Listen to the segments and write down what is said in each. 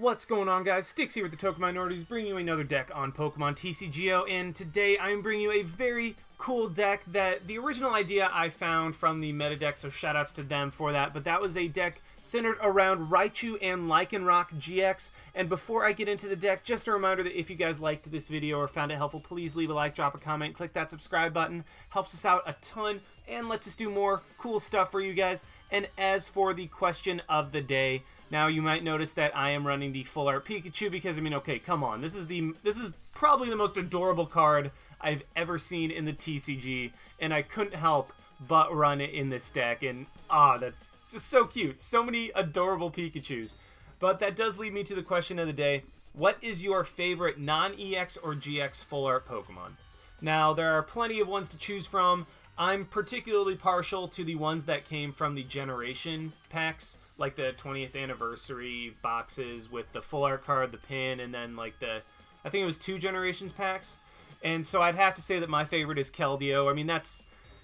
What's going on, guys? Sticks here with the Token Minorities, bringing you another deck on Pokemon TCGO, and today I'm bringing you a very cool deck that the original idea I found from the Metadeck, so shoutouts to them for that, but that was a deck centered around Raichu and Lycanroc-GX, and before I get into the deck, just a reminder that if you guys liked this video or found it helpful, please leave a like, drop a comment, click that subscribe button, helps us out a ton, and lets us do more cool stuff for you guys. And as for the question of the day, now you might notice that I am running the full art Pikachu because, I mean, okay, come on. This is probably the most adorable card I've ever seen in the TCG, and I couldn't help but run it in this deck, and that's just so cute. So many adorable Pikachus. But that does lead me to the question of the day. What is your favorite non-EX or GX full art Pokemon? Now, there are plenty of ones to choose from. I'm particularly partial to the ones that came from the Generation packs, like the 20th anniversary boxes with the full art card, the pin, and then like I think it was 2 Generations packs. And so I'd have to say that my favorite is Keldeo. I mean, that's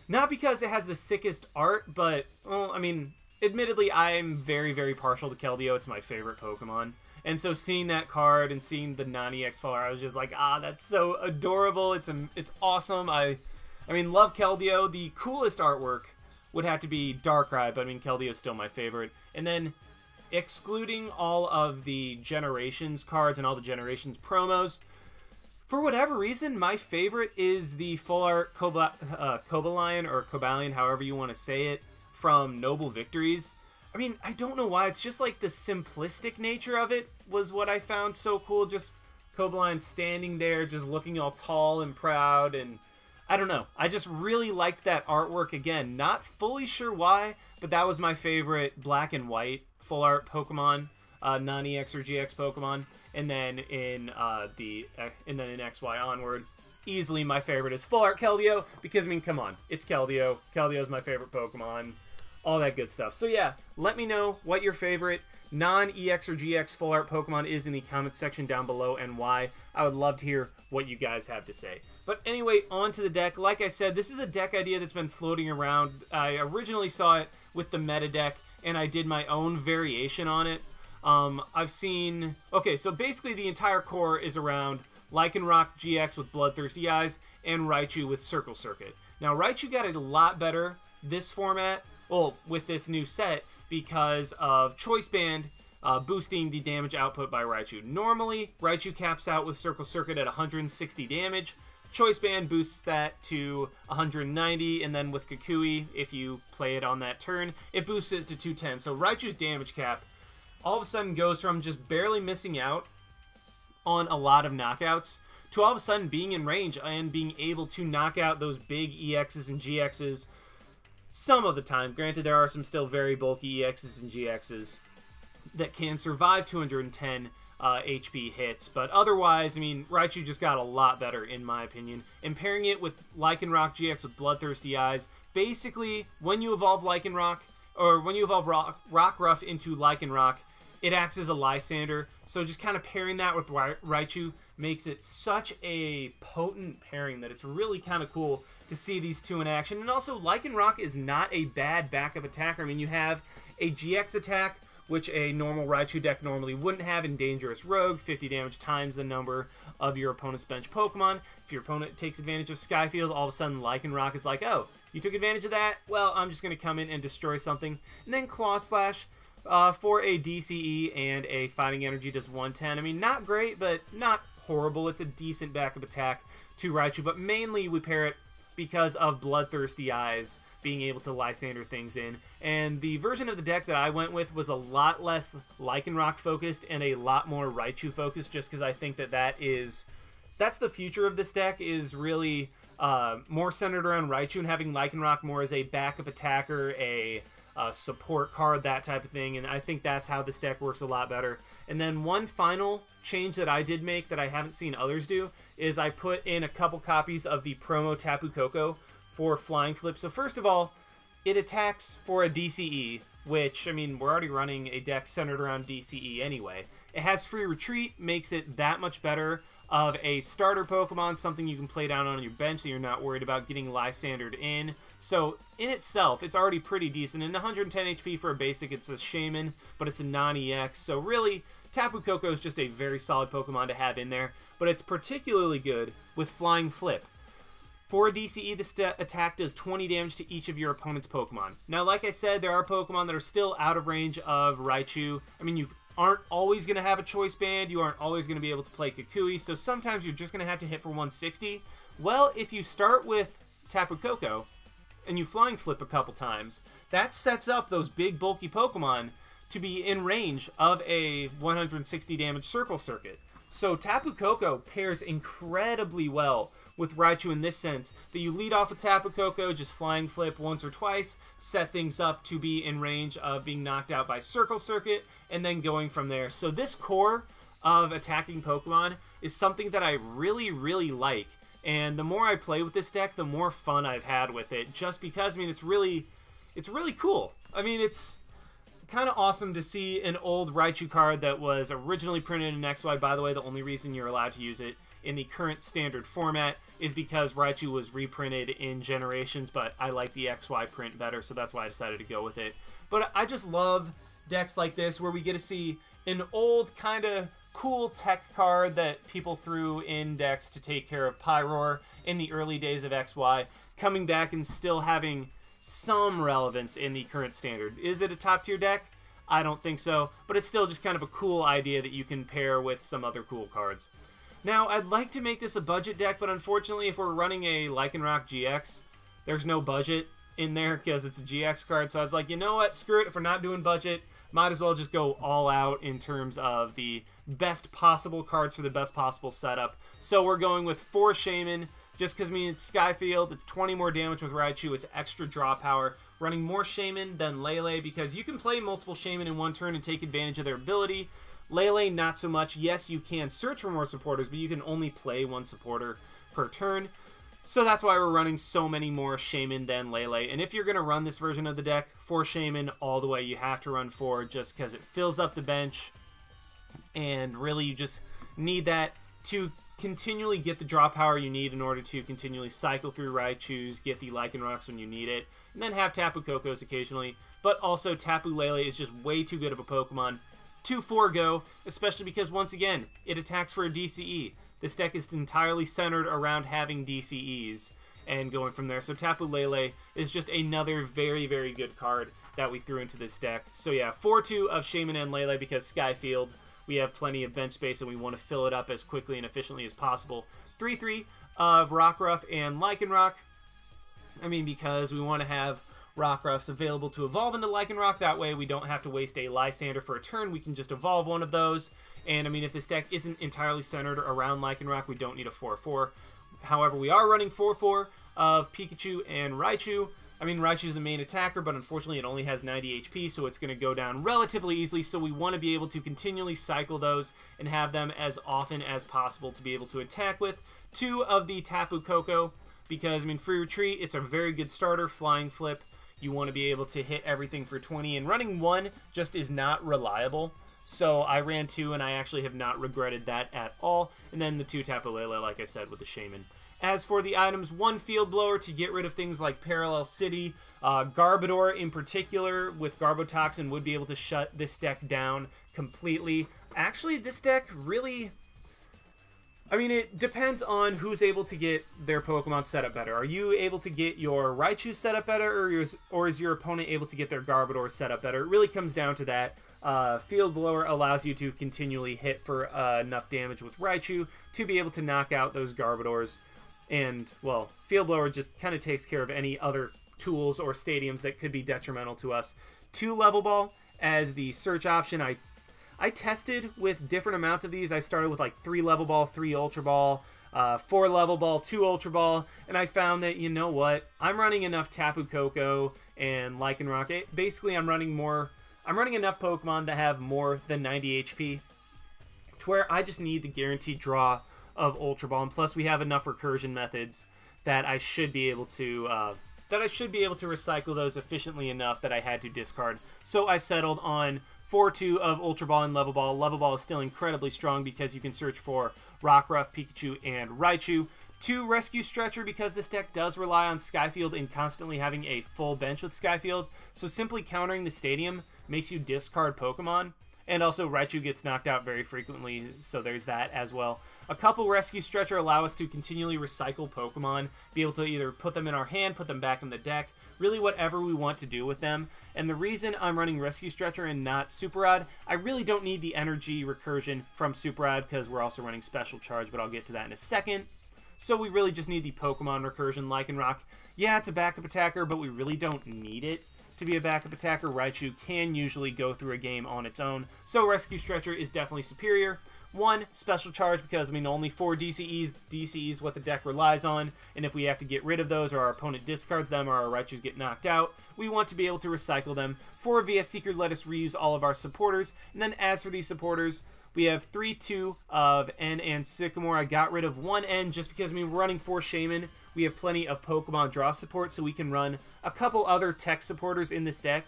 not because it has the sickest art, but, well, I mean, admittedly, I'm very, very partial to Keldeo. It's my favorite Pokemon. And so seeing that card and seeing the non-EX full art, I was just like, that's so adorable. It's awesome. I mean, love Keldeo. The coolest artwork would have to be Darkrai, but I mean, Keldeo is still my favorite. And then, excluding all of the Generations cards and all the Generations promos, for whatever reason, my favorite is the full art Cobalion, or Cobalion, however you want to say it, from Noble Victories. I mean, I don't know why, it's just like the simplistic nature of it was what I found so cool. Just Cobalion standing there, just looking all tall and proud, and I don't know. I just really liked that artwork. Again, not fully sure why, but that was my favorite black and white full art Pokemon, non-EX or GX Pokemon. And then in XY onward, easily my favorite is full art Keldeo, because I mean, come on, it's Keldeo. Keldeo's my favorite Pokemon. All that good stuff. So yeah, let me know what your favorite non-EX or GX full art Pokemon is in the comments section down below and why. I would love to hear what you guys have to say. But anyway, on to the deck. Like I said, this is a deck idea that's been floating around. I originally saw it with the Metadeck, and I did my own variation on it. I've seen... Okay, so basically the entire core is around Lycanroc-GX with Bloodthirsty Eyes and Raichu with Circle Circuit. Now, Raichu got a lot better this format, well, with this new set, because of Choice Band boosting the damage output by Raichu. Normally, Raichu caps out with Circle Circuit at 160 damage. Choice Band boosts that to 190, and then with Kukui, if you play it on that turn, it boosts it to 210. So Raichu's damage cap all of a sudden goes from just barely missing out on a lot of knockouts to all of a sudden being in range and being able to knock out those big EXs and GXs some of the time. Granted, there are some still very bulky EXs and GXs that can survive 210 HP hits, but otherwise, I mean, Raichu just got a lot better, in my opinion. And pairing it with Lycanroc-GX with Bloodthirsty Eyes, basically, when you evolve Lycanroc, or when you evolve Rockruff into Lycanroc, it acts as a Lysandre, so just kind of pairing that with Raichu makes it such a potent pairing that it's really kind of cool to see these two in action. And also, Lycanroc is not a bad backup attacker. I mean, you have a GX attack, which a normal Raichu deck normally wouldn't have in Dangerous Rogue, 50 damage times the number of your opponent's bench Pokemon. If your opponent takes advantage of Sky Field, all of a sudden Lycanroc is like, oh, you took advantage of that? Well, I'm just going to come in and destroy something. And then Claw Slash for a DCE and a Fighting Energy does 110. I mean, not great, but not horrible. It's a decent backup attack to Raichu, but mainly we pair it because of Bloodthirsty Eyes being able to Lysandre things in. And the version of the deck that I went with was a lot less Lycanroc focused and a lot more Raichu focused, just because I think that that's the future of this deck, is really more centered around Raichu and having Lycanroc more as a backup attacker, a support card, that type of thing. And I think that's how this deck works a lot better. And then one final change that I did make that I haven't seen others do is I put in a couple copies of the promo Tapu Koko for Flying Flip. So first of all, it attacks for a DCE, which, I mean, we're already running a deck centered around DCE anyway. It has free retreat, makes it that much better of a starter Pokemon, something you can play down on your bench so you're not worried about getting Lysandred in. So in itself, it's already pretty decent. And 110 HP for a basic, it's a Shaymin, but it's a non-EX. So really, Tapu Koko is just a very solid Pokemon to have in there, but it's particularly good with Flying Flip. For a DCE, this attack does 20 damage to each of your opponent's Pokemon. Now, like I said, there are Pokemon that are still out of range of Raichu. I mean, you aren't always going to have a Choice Band. You aren't always going to be able to play Kukui, so sometimes you're just going to have to hit for 160. Well, if you start with Tapu Koko and you Flying Flip a couple times, that sets up those big, bulky Pokemon to be in range of a 160 damage Circle Circuit. So Tapu Koko pairs incredibly well with Raichu in this sense, that you lead off with Tapu Koko, just Flying Flip once or twice, set things up to be in range of being knocked out by Circle Circuit, and then going from there. So this core of attacking Pokemon is something that I really, really like. And the more I play with this deck, the more fun I've had with it, just because, I mean, it's really cool. I mean, it's kind of awesome to see an old Raichu card that was originally printed in XY. By the way, the only reason you're allowed to use it in the current standard format is because Raichu was reprinted in Generations, but I like the XY print better, so that's why I decided to go with it. But I just love decks like this where we get to see an old kind of cool tech card that people threw in decks to take care of Pyroar in the early days of XY, coming back and still having some relevance in the current standard. Is it a top tier deck? I don't think so, but it's still just kind of a cool idea that you can pair with some other cool cards. Now, I'd like to make this a budget deck, but unfortunately, if we're running a Lycanroc-GX, there's no budget in there because it's a GX card. So I was like, you know what? Screw it. If we're not doing budget, might as well just go all out in terms of the best possible cards for the best possible setup. So we're going with 4 Shaymin, just because, I mean, it's Sky Field. It's 20 more damage with Raichu. It's extra draw power. Running more Shaymin than Lele because you can play multiple Shaymin in one turn and take advantage of their ability. Lele, not so much. Yes, you can search for more supporters, but you can only play one supporter per turn. So that's why we're running so many more Shaymin than Lele. And if you're going to run this version of the deck, 4 Shaymin all the way, you have to run 4 just because it fills up the bench. And really, you just need that to continually get the draw power you need in order to continually cycle through Raichus, get the Lycanrocs when you need it, and then have Tapu Kokos occasionally. But also, Tapu Lele is just way too good of a Pokemon to forego, especially because, once again, it attacks for a DCE. This deck is entirely centered around having DCEs and going from there. So Tapu Lele is just another very, very good card that we threw into this deck. So yeah, 4-2 of Shaymin and Lele because Sky Field, we have plenty of bench space and we want to fill it up as quickly and efficiently as possible. 3-3 of Rockruff and Lycanroc. I mean, because we want to have Rockruffs available to evolve into Lycanroc. That way we don't have to waste a Lysandre for a turn. We can just evolve one of those. And, I mean, if this deck isn't entirely centered around Lycanroc, we don't need a 4-4. However, we are running 4-4 of Pikachu and Raichu. I mean, Raichu's the main attacker, but unfortunately it only has 90 HP, so it's going to go down relatively easily. So we want to be able to continually cycle those and have them as often as possible to be able to attack with. 2 of the Tapu Koko, because, I mean, Free Retreat, it's a very good starter. Flying Flip, you want to be able to hit everything for 20, and running 1 just is not reliable. So I ran 2, and I actually have not regretted that at all. And then the 2 Tapu Lele, like I said, with the Shaymin. As for the items, 1 Field Blower to get rid of things like Parallel City. Garbodor in particular with Garbotoxin would be able to shut this deck down completely. Actually, this deck really, I mean, it depends on who's able to get their Pokemon set up better. Are you able to get your Raichu set up better, or is your opponent able to get their Garbodor set up better? It really comes down to that. Field Blower allows you to continually hit for enough damage with Raichu to be able to knock out those Garbodors. And, well, Field Blower just kind of takes care of any other tools or stadiums that could be detrimental to us. 2 Level Ball as the search option. I tested with different amounts of these. I started with like 3 Level Ball, 3 Ultra Ball, 4 Level Ball, 2 Ultra Ball, and I found that, you know what, I'm running enough Tapu Koko and Lycanroc. Basically, I'm running enough Pokemon that have more than 90 HP to where I just need the guaranteed draw of Ultra Ball, and plus we have enough recursion methods that I should be able to recycle those efficiently enough that I had to discard. So I settled on 4-2 of Ultra Ball and Level Ball. Level Ball is still incredibly strong because you can search for Rockruff, Pikachu, and Raichu. 2 Rescue Stretcher because this deck does rely on Skyfield and constantly having a full bench with Skyfield, so simply countering the stadium makes you discard Pokemon. And also, Raichu gets knocked out very frequently, so there's that as well. A couple Rescue Stretcher allow us to continually recycle Pokemon, be able to either put them in our hand, put them back in the deck, really whatever we want to do with them. And the reason I'm running Rescue Stretcher and not Super Rod, I really don't need the energy recursion from Super Rod because we're also running Special Charge, but I'll get to that in a second. So we really just need the Pokemon recursion. Lycanroc, yeah, it's a backup attacker, but we really don't need it to be a backup attacker. Raichu can usually go through a game on its own, so Rescue Stretcher is definitely superior. One, Special Charge, because, I mean, only 4 DCEs. DCE is what the deck relies on, and if we have to get rid of those, or our opponent discards them, or our Raichus get knocked out, we want to be able to recycle them. 4 via Seeker let us reuse all of our supporters, and then as for these supporters, we have 3-2 of N and Sycamore. I got rid of one N just because, I mean, we're running 4 Shaymin. We have plenty of Pokemon draw support, so we can run a couple other tech supporters in this deck.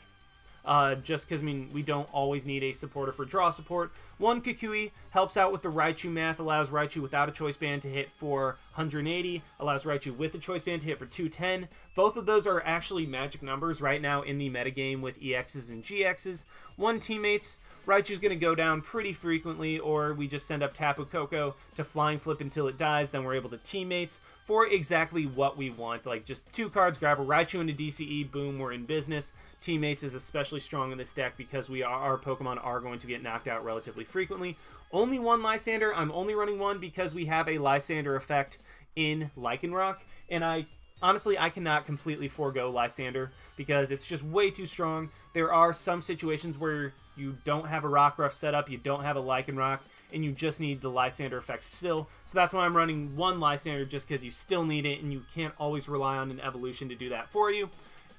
Just because, I mean, we don't always need a supporter for draw support. One Kukui helps out with the Raichu math, allows Raichu without a Choice Band to hit for 180, allows Raichu with a Choice Band to hit for 210. Both of those are actually magic numbers right now in the metagame with EXs and GXs. One Teammates, Raichu's going to go down pretty frequently, or we just send up Tapu Koko to Flying Flip until it dies, then we're able to Teammates for exactly what we want. Like, just 2 cards, grab a Raichu into DCE, boom, we're in business. Teammates is especially strong in this deck because our Pokemon are going to get knocked out relatively frequently. Only one Lysandre. I'm only running one because we have a Lysandre effect in Lycanroc, and honestly, I cannot completely forego Lysandre because it's just way too strong. There are some situations where you don't have a Rockruff set up, you don't have a Lycanroc, and you just need the Lysandre effect still. So that's why I'm running one Lysandre, just because you still need it, and you can't always rely on an evolution to do that for you.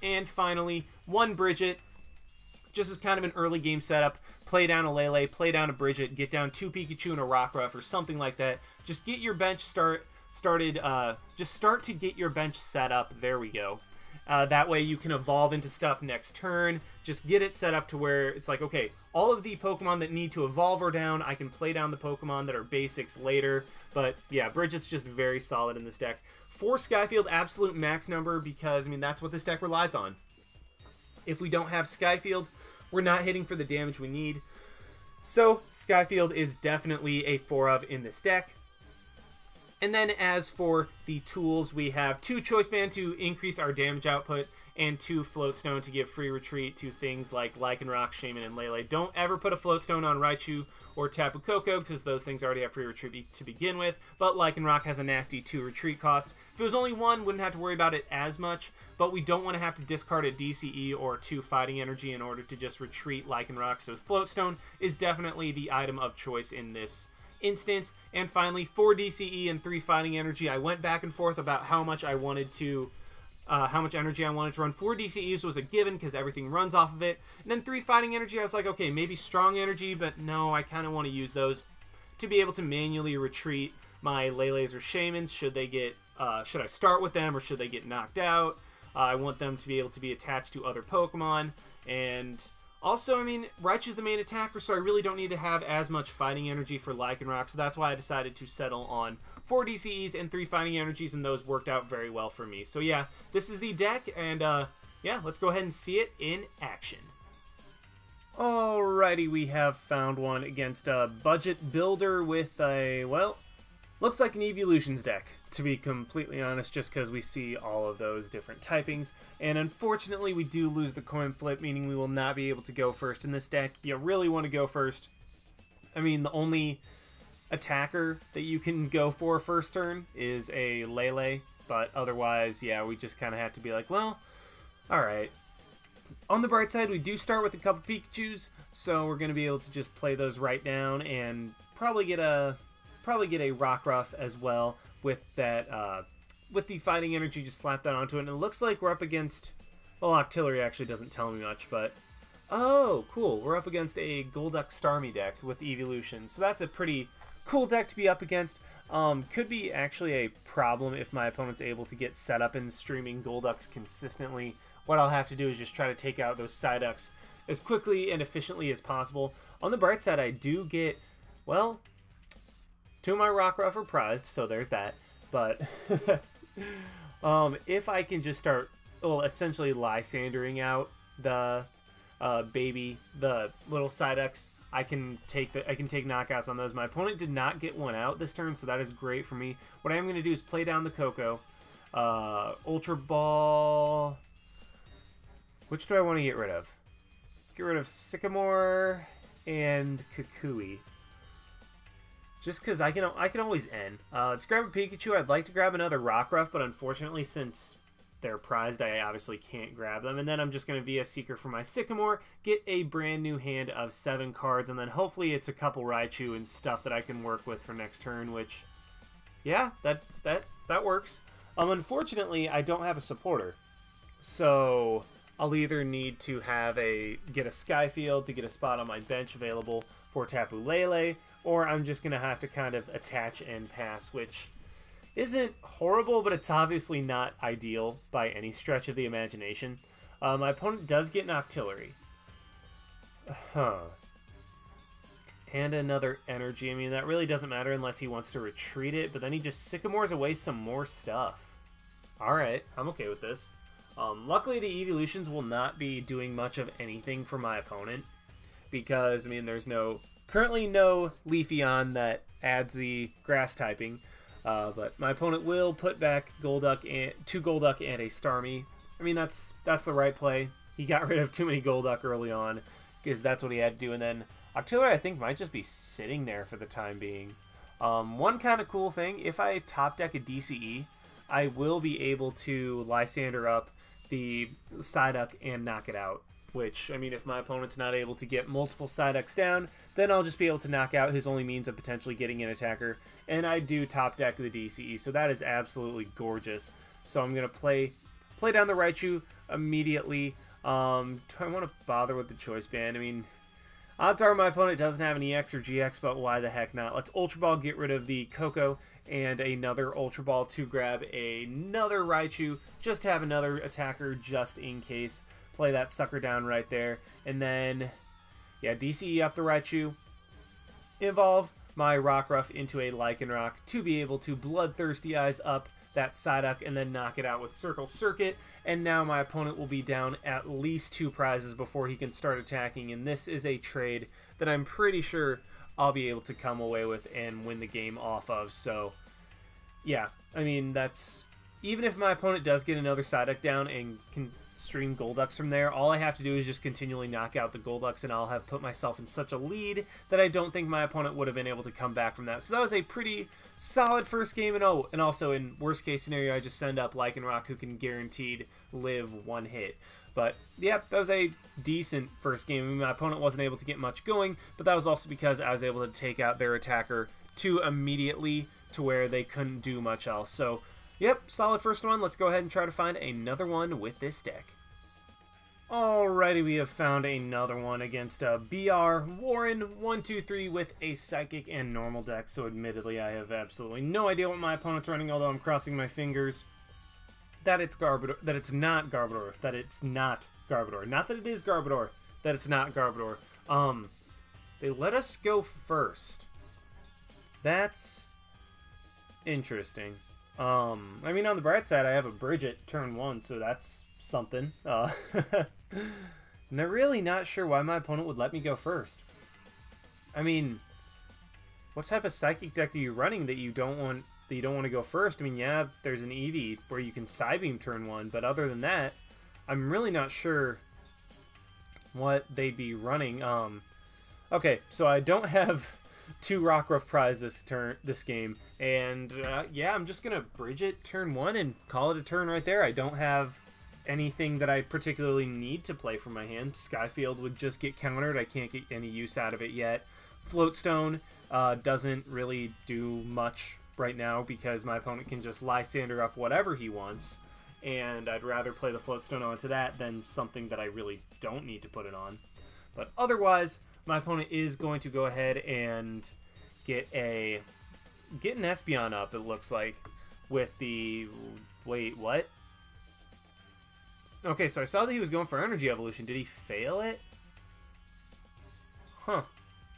And finally, one Brigette, just as kind of an early game setup. Play down a Lele, play down a Brigette, get down 2 Pikachu and a Rockruff or something like that. Just get your bench just start to get your bench set up. There we go. That way you can evolve into stuff next turn. Just get it set up to where it's like, okay, all of the Pokemon that need to evolve are down. I can play down the Pokemon that are basics later. But yeah, Brigitte's just very solid in this deck. 4 Sky Field, absolute max number, because, I mean, that's what this deck relies on. If we don't have Sky Field, we're not hitting for the damage we need. So Sky Field is definitely a 4 of in this deck. And then as for the tools, we have 2 Choice Band to increase our damage output, and 2 Float Stone to give free retreat to things like Lycanroc, Shaymin, and Lele. Don't ever put a Float Stone on Raichu or Tapu Koko, because those things already have free retreat to begin with, but Lycanroc has a nasty 2 retreat cost. If it was only 1, wouldn't have to worry about it as much, but we don't want to have to discard a DCE or 2 fighting energy in order to just retreat Lycanroc, so Float Stone is definitely the item of choice in this instance. And finally, 4 DCE and 3 fighting energy. I went back and forth about how much I wanted to how much energy I wanted to run. 4 DCEs was a given because everything runs off of it. And then 3 fighting energy, I was like, okay, maybe strong energy, but no, I kind of want to use those to be able to manually retreat my Leles or Shaymins. Should they get, should I start with them or should they get knocked out? I want them to be able to be attached to other Pokemon. And also, I mean, Raichu's the main attacker, so I really don't need to have as much fighting energy for Lycanroc, so that's why I decided to settle on 4 DCEs and 3 fighting energies, and those worked out very well for me. So yeah, this is the deck, and yeah, let's go ahead and see it in action. Alrighty, we have found one against a budget builder with a, well, looks like an Evolutions deck, to be completely honest, just because we see all of those different typings. And unfortunately, we do lose the coin flip, meaning we will not be able to go first in this deck. You really want to go first. I mean, the only attacker that you can go for first turn is a Lele, but otherwise, yeah, we just kind of have to be like, well, alright. On the bright side, we do start with a couple Pikachus, so we're going to be able to just play those right down and probably get a Rockruff as well with that, with the fighting energy, just slap that onto it. And it looks like we're up against, well, Octillery actually doesn't tell me much, but, oh, cool, we're up against a Golduck Starmie deck with Evolution, so that's a pretty cool deck to be up against. Could be actually a problem if my opponent's able to get set up in streaming Golducks consistently. What I'll have to do is just try to take out those Psyducks as quickly and efficiently as possible. On the bright side, I do get, well, 2 of my Rockruff are prized, so there's that. But if I can just start, well, essentially Lysandering out the the little Psyducks, I can take knockouts on those. My opponent did not get one out this turn, so that is great for me. What I am going to do is play down the Koko. Ultra Ball. Which do I want to get rid of? Let's get rid of Sycamore and Kukui. Just because I can always end. Let's grab a Pikachu. I'd like to grab another Rockruff, but unfortunately, since they're prized, I obviously can't grab them. And then I'm just going to via Seeker for my Sycamore, get a brand new hand of 7 cards, and then hopefully it's a couple Raichu and stuff that I can work with for next turn, which, yeah, that works. Unfortunately, I don't have a supporter, so I'll either need to get a Sky Field to get a spot on my bench available for Tapu Lele, or I'm just going to have to kind of attach and pass, which isn't horrible, but it's obviously not ideal by any stretch of the imagination. My opponent does get an Octillery. And another Energy. I mean, that really doesn't matter unless he wants to retreat it, but then he just Sycamores away some more stuff. Alright, I'm okay with this. Luckily, the evolutions will not be doing much of anything for my opponent, because, I mean, there's currently no Leafeon that adds the grass typing, but my opponent will put back two Golduck and a Starmie. I mean, that's the right play. He got rid of too many Golduck early on, because that's what he had to do, and then Octillery, I think, might just be sitting there for the time being. One kind of cool thing, if I top deck a DCE, I will be able to Lysandre up the Psyduck and knock it out. Which, I mean, if my opponent's not able to get multiple Psyducks down, then I'll just be able to knock out his only means of potentially getting an attacker. And I do top deck the DCE, so that is absolutely gorgeous. So I'm going to play down the Raichu immediately. Do I want to bother with the Choice Band? I mean, odds are my opponent doesn't have an EX or GX, but why the heck not? Let's Ultra Ball, get rid of the Koko, and another Ultra Ball to grab another Raichu, just to have another attacker just in case. Play that sucker down right there, and then, yeah, DCE up the Raichu, evolve my Rockruff into a Lycanroc to be able to Bloodthirsty Eyes up that Psyduck and then knock it out with Circle Circuit, and now my opponent will be down at least 2 prizes before he can start attacking, and this is a trade that I'm pretty sure I'll be able to come away with and win the game off of. So yeah, I mean, that's, even if my opponent does get another Psyduck down and can stream Golducks from there, all I have to do is just continually knock out the Golducks, and I'll have put myself in such a lead that I don't think my opponent would have been able to come back from that. So that was a pretty solid first game, and also in worst case scenario, I just send up Lycanroc, who can guaranteed live 1 hit. But yeah, that was a decent first game. I mean, my opponent wasn't able to get much going, but that was also because I was able to take out their attacker immediately to where they couldn't do much else. So yep, solid first one. Let's go ahead and try to find another one with this deck. Alrighty, we have found another one against BR Warren 123 with a Psychic and normal deck. So admittedly, I have absolutely no idea what my opponent's running, although I'm crossing my fingers that it's Garbodor, that it's not Garbodor, that it's not Garbodor. Not that it is Garbodor, that it's not Garbodor. They let us go first. That's interesting. I mean, on the bright side, I have a Brigette turn 1, so that's something. And I'm really not sure why my opponent would let me go first. I mean, what type of Psychic deck are you running that you don't want to go first? I mean, yeah, there's an Eevee where you can Psybeam turn 1, but other than that, I'm really not sure what they'd be running. Okay, so I don't have 2 Rockruff prize this game, and yeah, I'm just gonna Brigette turn 1 and call it a turn right there. I don't have anything that I particularly need to play from my hand. Skyfield would just get countered. I can't get any use out of it yet. Float Stone doesn't really do much right now because my opponent can just Lysandre up whatever he wants, and I'd rather play the Float Stone onto that than something that I really don't need to put it on. But otherwise, my opponent is going to go ahead and get an Espeon up, it looks like, with the... Wait, what? Okay, so I saw that he was going for Energy Evolution. Did he fail it? Huh.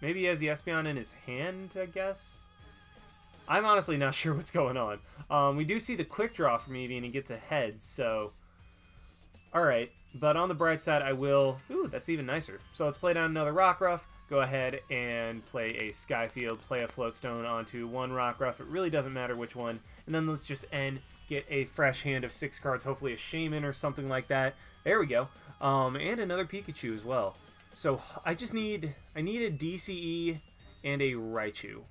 Maybe he has the Espeon in his hand, I guess? I'm honestly not sure what's going on. We do see the Quick Draw from Eevee, and he gets ahead, so... Alright, but on the bright side, I will... Ooh, that's even nicer. So let's play down another Rockruff, go ahead and play a Sky Field, play a Float Stone onto one Rockruff. It really doesn't matter which one. And then let's just get a fresh hand of 6 cards, hopefully a Shaymin or something like that. There we go. And another Pikachu as well. So I need a DCE and a Raichu.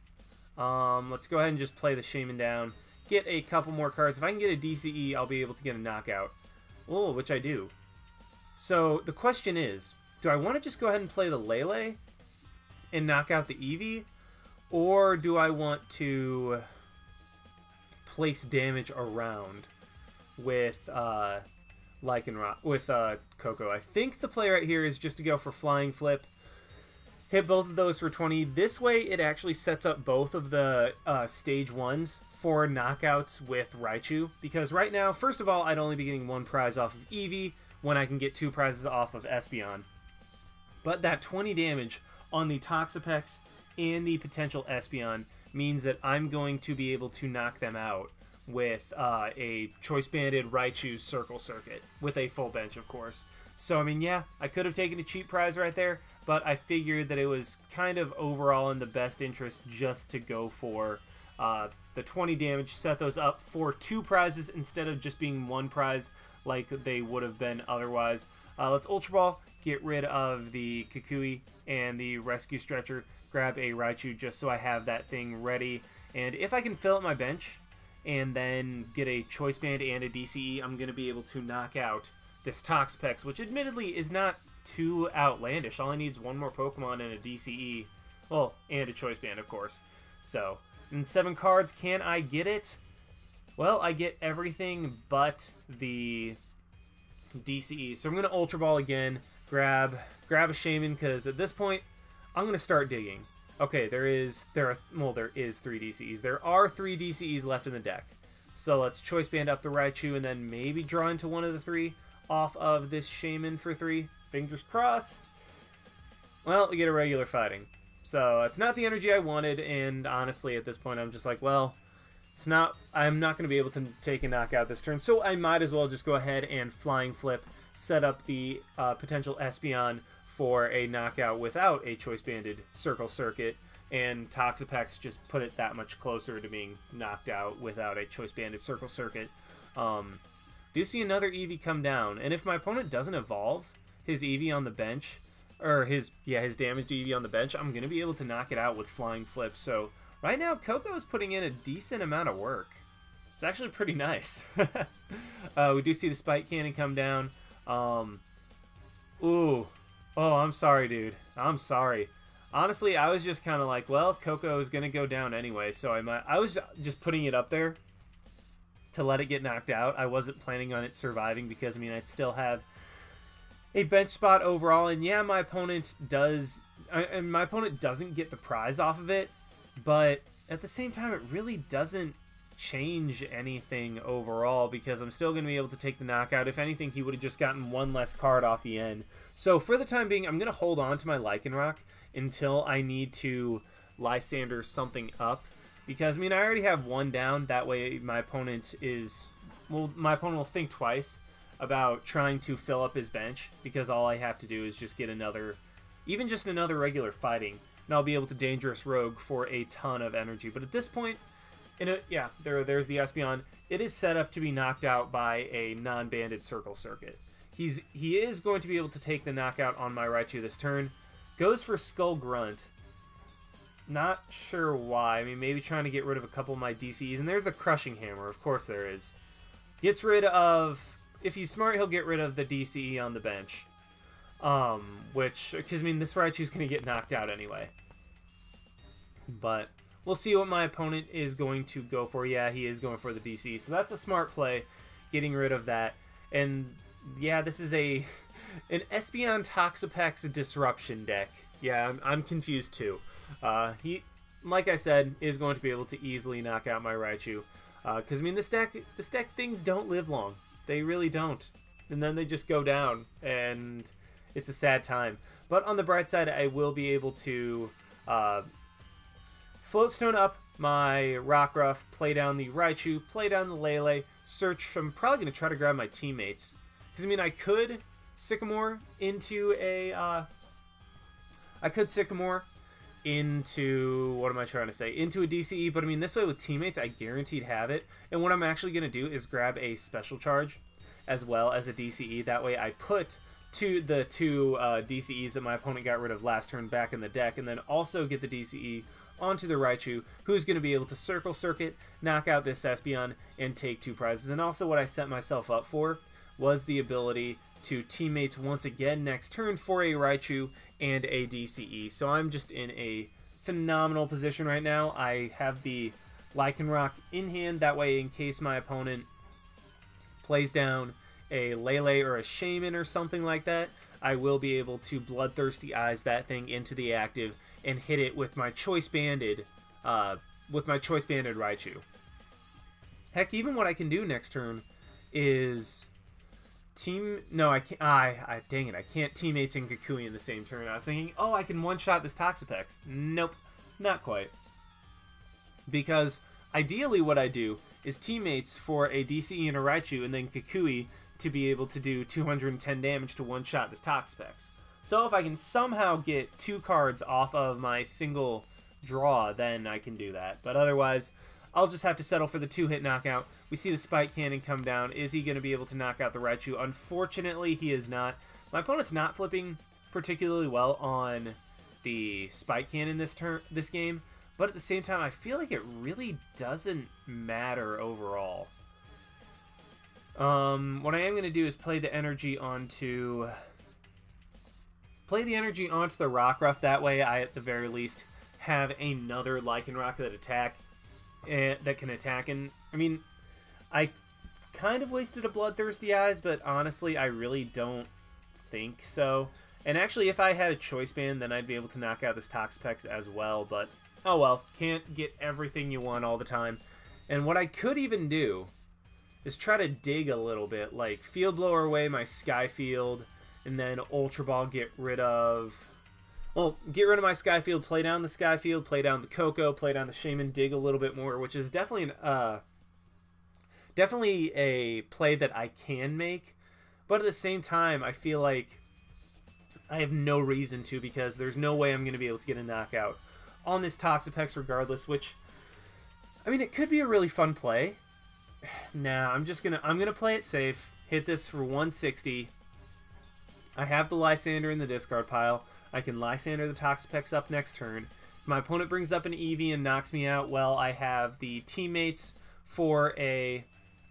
Let's go ahead and just play the Shaymin down. Get a couple more cards. If I can get a DCE, I'll be able to get a knockout. Oh, which I do. So the question is, do I want to just go ahead and play the Lele and knock out the Eevee? Or do I want to place damage around with Lycanroc, with Koko? I think the play right here is just to go for Flying Flip. Hit both of those for 20. This way, it actually sets up both of the stage 1s for knockouts with Raichu. Because right now, first of all, I'd only be getting 1 prize off of Eevee when I can get 2 prizes off of Espeon. But that 20 damage on the Toxapex and the potential Espeon means that I'm going to be able to knock them out with a Choice Banded Raichu Circle Circuit, with a full bench, of course. So, I mean, yeah, I could have taken a cheap prize right there, but I figured that it was kind of overall in the best interest just to go for the 20 damage, set those up for 2 prizes instead of just being 1 prize like they would have been otherwise. Let's Ultra Ball, get rid of the Kukui and the Rescue Stretcher, grab a Raichu just so I have that thing ready. And if I can fill up my bench and then get a Choice Band and a DCE, I'm going to be able to knock out this Toxapex, which admittedly is not too outlandish. All I need is 1 more Pokemon and a DCE. Well, and a Choice Band, of course. So, in 7 cards, can I get it? Well, I get everything but the DCE. So I'm going to Ultra Ball again, grab a Shaymin, because at this point, I'm going to start digging. Okay, there is 3 DCEs. There are 3 DCEs left in the deck. So let's Choice Band up the Raichu and then maybe draw into one of the 3 off of this Shaymin for 3. Fingers crossed. Well, we get a regular fighting. So it's not the energy I wanted, and honestly at this point I'm just like, well, I'm not going to be able to take a knockout this turn, so I might as well just go ahead and Flying Flip, set up the potential Espeon for a knockout without a Choice Banded Circle Circuit, and Toxapex just put it that much closer to being knocked out without a Choice Banded Circle Circuit. Do you see another Eevee come down? And if my opponent doesn't evolve his Eevee on the bench, or his damaged Eevee on the bench, I'm going to be able to knock it out with Flying Flip. So right now, Koko is putting in a decent amount of work. It's actually pretty nice. We do see the Spike Cannon come down. Ooh. Oh, I'm sorry, dude. I'm sorry. Honestly, I was just kind of like, well, Koko is going to go down anyway, so I was just putting it up there to let it get knocked out. I wasn't planning on it surviving because, I mean, I'd still have a bench spot overall, and yeah, my opponent doesn't get the prize off of it, but at the same time, it really doesn't change anything overall because I'm still going to be able to take the knockout. If anything, he would have just gotten 1 less card off the end. So for the time being, I'm going to hold on to my Lycanroc until I need to Lysandre something up, because I mean I already have 1 down. That way my opponent will think twice about trying to fill up his bench, because all I have to do is just get even just another regular fighting, and I'll be able to Dangerous Rogue for a ton of energy. But at this point, there's the Espeon. It is set up to be knocked out by a non-banded Circle Circuit. He is going to be able to take the knockout on my Raichu this turn. Goes for Skull Grunt. Not sure why. I mean, maybe trying to get rid of a couple of my DCs. And there's the Crushing Hammer. Of course there is. Gets rid of... If he's smart, he'll get rid of the DCE on the bench. Because, I mean, this Raichu's going to get knocked out anyway. But we'll see what my opponent is going to go for. Yeah, he is going for the DCE. So that's a smart play, getting rid of that. And, yeah, this is an Espeon Toxapex Disruption deck. Yeah, I'm confused too. He, like I said, is going to be able to easily knock out my Raichu. Because, I mean, this deck things don't live long. They really don't. And then they just go down, and it's a sad time. But on the bright side, I will be able to Float Stone up my Rockruff, play down the Raichu, play down the Lele, search. I'm probably going to try to grab my teammates. Because, I mean, I could Sycamore into a I could Sycamore into, what am I trying to say, into a DCE, but I mean, this way with Teammates, I guaranteed have it. And what I'm actually going to do is grab a Special Charge as well as a DCE. That way I put the two DCEs that my opponent got rid of last turn back in the deck, and then also get the DCE onto the Raichu, who's going to be able to Circle Circuit, knock out this Espeon, and take 2 prizes. And also what I set myself up for was the ability to Teammates once again next turn for a Raichu and a DCE. So I'm just in a phenomenal position right now. I have the Lycanroc in hand, that way in case my opponent plays down a Lele or a Shaymin or something like that, I will be able to Bloodthirsty Eyes that thing into the active and hit it with my Choice Banded Raichu. Heck, even what I can do next turn is no, I can't. Dang it, I can't Teammates and Kukui in the same turn. I was thinking, oh, I can one-shot this Toxapex. Nope, not quite. Because ideally what I do is Teammates for a DCE and a Raichu, and then Kukui to be able to do 210 damage to one-shot this Toxapex. So if I can somehow get 2 cards off of my single draw, then I can do that. But otherwise, I'll just have to settle for the 2-hit knockout. We see the Spike Cannon come down. Is he going to be able to knock out the Raichu? Unfortunately, he is not. My opponent's not flipping particularly well on the Spike Cannon this game, but at the same time, I feel like it really doesn't matter overall. What I am going to do is play the energy onto the Rockruff. That way, I at the very least have another Lycanroc that can attack. And I mean, I kind of wasted a Bloodthirsty Eyes, but honestly, I really don't think so. And actually, if I had a Choice Band, then I'd be able to knock out this Toxapex as well. But oh well, can't get everything you want all the time. And what I could even do is try to dig a little bit, like Field Blower away my Sky Field, and then Ultra Ball get rid of my Sky Field, play down the Sky Field, play down the Koko, play down the Shaymin, dig a little bit more, which is definitely a play that I can make. But at the same time, I feel like I have no reason to, because there's no way I'm going to be able to get a knockout on this Toxapex regardless, which, I mean, it could be a really fun play. Nah, I'm gonna play it safe, hit this for 160. I have the Lysandre in the discard pile. I can Lysandre the Toxapex up next turn. If my opponent brings up an Eevee and knocks me out, well, I have the Teammates for a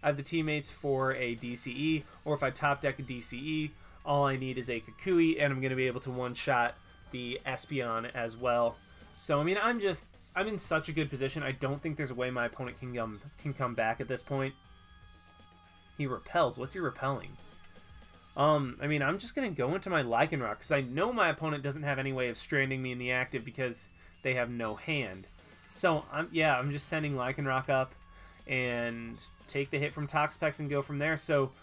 DCE, or if I top deck a DCE, all I need is a Kukui, and I'm going to be able to one-shot the Espeon as well. So, I mean, I'm in such a good position. I don't think there's a way my opponent can come back at this point. He repels. What's he repelling? I mean, I'm just going to go into my Lycanroc, because I know my opponent doesn't have any way of stranding me in the active because they have no hand. So, I'm just sending Lycanroc up and take the hit from Toxapex and go from there. So,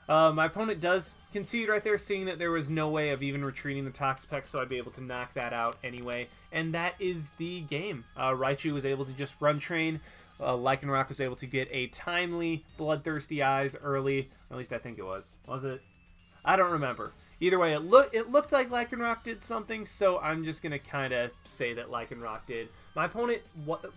my opponent does concede right there, seeing that there was no way of even retreating the Toxapex, so I'd be able to knock that out anyway. And that is the game. Raichu was able to just run train. Lycanroc was able to get a timely Bloodthirsty Eyes early. Or at least I think it was. Was it? I don't remember. Either way, it looked like Lycanroc did something, so I'm just going to kind of say that Lycanroc did. My opponent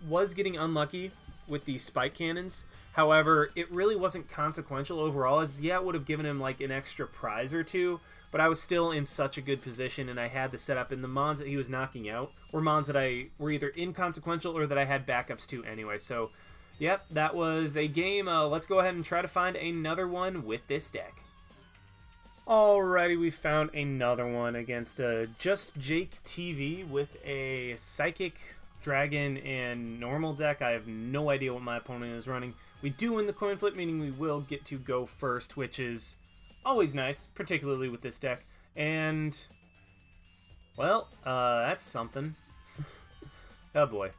was getting unlucky with the Spike Cannons. However, it really wasn't consequential overall, as yeah, it would have given him like an extra prize or two, but I was still in such a good position, and I had the setup, and the mons that he was knocking out were mons that were either inconsequential or that I had backups to anyway. So, yep, that was a game. Let's go ahead and try to find another one with this deck. Alrighty, we found another one against Just Jake TV with a Psychic, Dragon, and normal deck. I have no idea what my opponent is running. We do win the coin flip, meaning we will get to go first, which is always nice, particularly with this deck. And, well, that's something. Oh boy.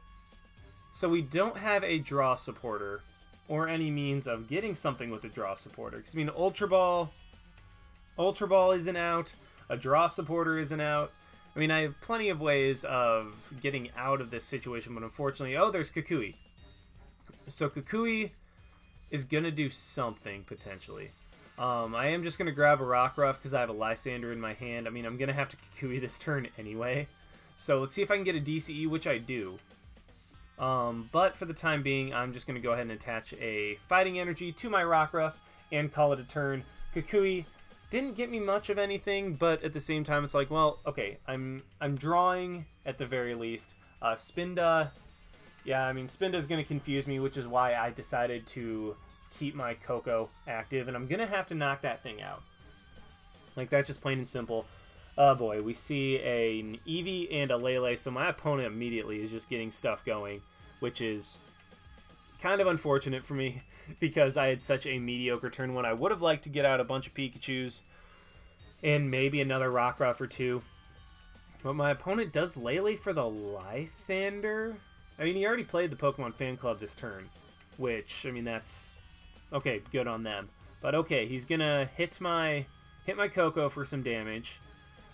So we don't have a draw supporter, or any means of getting something with a draw supporter. Because, I mean, Ultra Ball isn't out, a draw supporter isn't out. I mean, I have plenty of ways of getting out of this situation, but unfortunately, oh, there's Kukui. So Kukui is going to do something, potentially. I am just going to grab a Rockruff because I have a Lysandre in my hand. I mean, I'm going to have to Kukui this turn anyway. So let's see if I can get a DCE, which I do. But for the time being, I'm just going to go ahead and attach a Fighting Energy to my Rockruff and call it a turn. Kukui didn't get me much of anything, but at the same time, it's like, well, okay, I'm drawing at the very least. Spinda, yeah, I mean, Spinda's going to confuse me, which is why I decided to keep my Koko active, and I'm going to have to knock that thing out. Like, that's just plain and simple. Oh boy, we see an Eevee and a Lele, so my opponent immediately is just getting stuff going, which is kind of unfortunate for me because I had such a mediocre turn one. I would have liked to get out a bunch of Pikachus and maybe another Rockruff or two. But my opponent does Lele for the Lysandre. I mean, he already played the Pokemon Fan Club this turn, which, I mean, that's okay, good on them. But okay, he's gonna hit my Koko for some damage.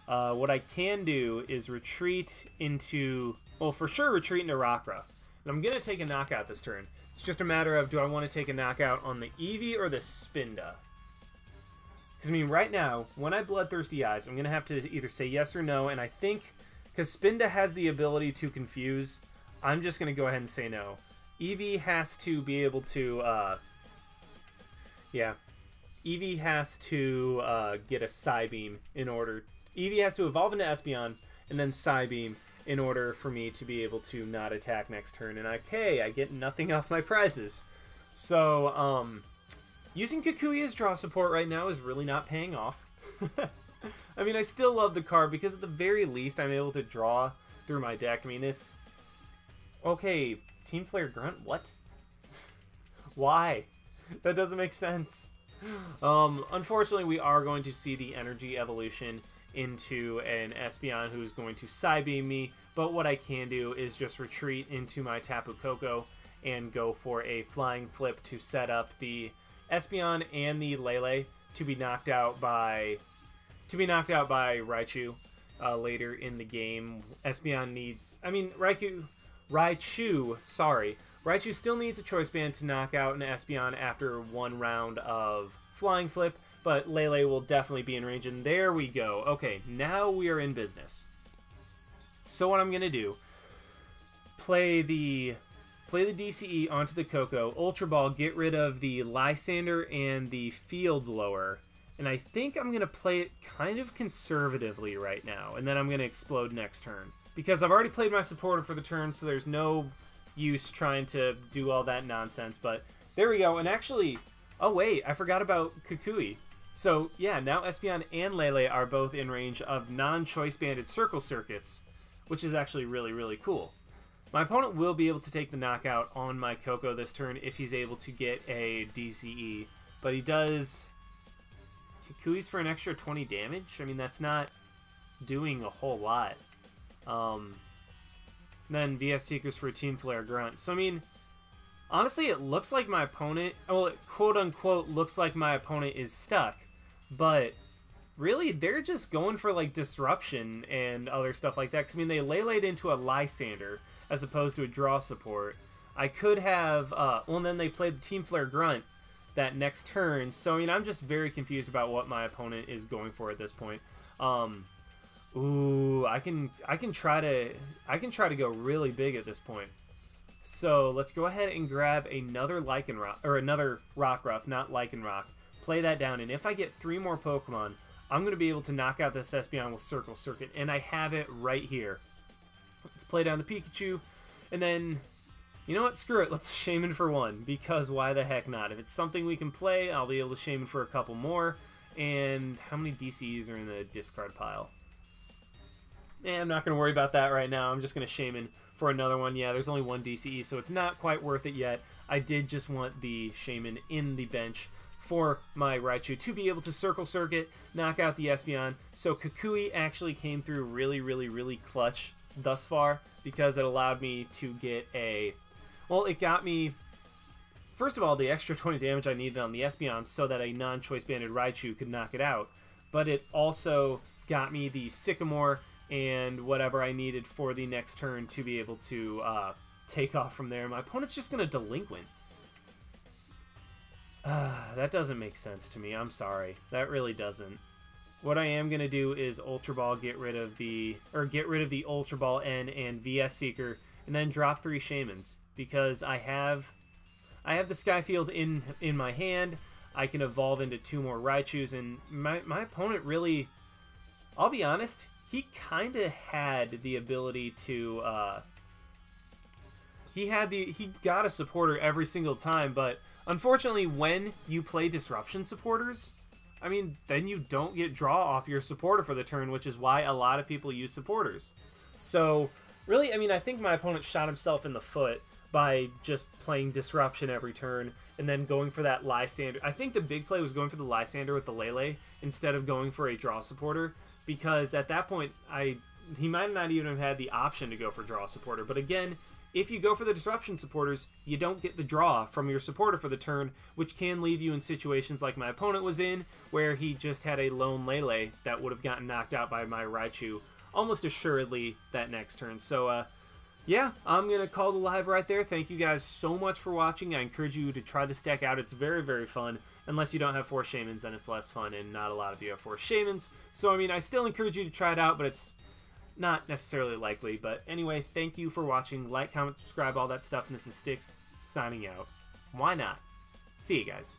What I can do is retreat into, well, for sure retreat into Rockruff. And I'm going to take a knockout this turn. It's just a matter of, do I want to take a knockout on the Eevee or the Spinda? Because, I mean, right now, when I Bloodthirsty Eyes, I'm going to have to either say yes or no, and I think, because Spinda has the ability to confuse, I'm just going to go ahead and say no. Eevee has to be able to, yeah, Eevee has to get a Psybeam in order. Eevee has to evolve into Espeon and then Psybeam in order for me to be able to not attack next turn. And okay, I get nothing off my prizes. So, using Kukui as draw support right now is really not paying off. I mean, I still love the card because at the very least I'm able to draw through my deck. I mean, this... Okay, Team Flare Grunt? What? Why? That doesn't make sense. Unfortunately, we are going to see the energy evolution into an Espeon who's going to Psybeam me, but what I can do is just retreat into my Tapu Koko and go for a Flying Flip to set up the Espeon and the Lele to be knocked out by Raichu later in the game. Espeon needs, I mean, Raichu still needs a Choice Band to knock out an Espeon after one round of Flying Flip, but Lele will definitely be in range, and there we go. Okay, now we are in business. So what I'm going to do, play the DCE onto the Koko, Ultra Ball, get rid of the Lysandre and the Field Blower, and I think I'm going to play it kind of conservatively right now, and then I'm going to explode next turn. Because I've already played my supporter for the turn, so there's no use trying to do all that nonsense, but there we go. And actually, oh wait, I forgot about Kukui. So yeah, now Espeon and Lele are both in range of non-choice banded circle circuits, which is actually really, really cool. My opponent will be able to take the knockout on my Koko this turn if he's able to get a DCE, but he does... Kukui's for an extra 20 damage? I mean, that's not doing a whole lot. Then VS Seekers for a Team Flare Grunt. So, I mean, honestly, it looks like my opponent... Well, it quote-unquote looks like my opponent is stuck. But, really, they're just going for, like, Disruption and other stuff like that. Because, I mean, they Lele'd into a Lysandre as opposed to a Draw support. I could have... well, and then they played the Team Flare Grunt that next turn. So, I mean, I'm just very confused about what my opponent is going for at this point. Ooh, I can try to go really big at this point. So let's go ahead and grab another Lycanroc, or another Rockruff, not Lycanroc. Play that down, and if I get 3 more Pokemon, I'm going to be able to knock out this Espeon with Circle Circuit, and I have it right here. Let's play down the Pikachu, and then, you know what, screw it, let's Shaymin for 1, because why the heck not? If it's something we can play, I'll be able to Shaymin for a couple more, and how many DCs are in the discard pile? I'm not going to worry about that right now. I'm just going to Shaymin for another one. Yeah, there's only 1 DCE, so it's not quite worth it yet. I did just want the Shaymin in the bench for my Raichu to be able to Circle Circuit, knock out the Espeon. So Kukui actually came through really, really, really clutch thus far because it allowed me to get a... Well, it got me, first of all, the extra 20 damage I needed on the Espeon so that a non-choice banded Raichu could knock it out. But it also got me the Sycamore and whatever I needed for the next turn to be able to take off from there. My opponent's just going to Delinquent. That doesn't make sense to me. I'm sorry. That really doesn't. what I am going to do is Ultra Ball, get rid of the Ultra Ball N and VS Seeker, and then drop 3 Shaymins, because I have the Sky Field in my hand. I can evolve into 2 more Raichus, and my opponent really, I'll be honest, he kind of had the ability to, he got a supporter every single time, but unfortunately when you play disruption supporters, I mean, then you don't get draw off your supporter for the turn, which is why a lot of people use supporters. So, really, I mean, I think my opponent shot himself in the foot by just playing disruption every turn and then going for that Lysandre. I think the big play was going for the Lysandre with the Lele instead of going for a draw supporter, because at that point, he might not even have had the option to go for draw supporter. But again, if you go for the disruption supporters, you don't get the draw from your supporter for the turn, which can leave you in situations like my opponent was in, where he just had a lone Lele that would have gotten knocked out by my Raichu almost assuredly that next turn. So, yeah, I'm going to call the live right there. Thank you guys so much for watching. I encourage you to try this deck out. It's very, very fun. Unless you don't have 4 Shaymins, then it's less fun, and not a lot of you have 4 Shaymins. So, I mean, I still encourage you to try it out, but it's not necessarily likely. But anyway, thank you for watching. Like, comment, subscribe, all that stuff. And this is Styx signing out. Why not? See you guys.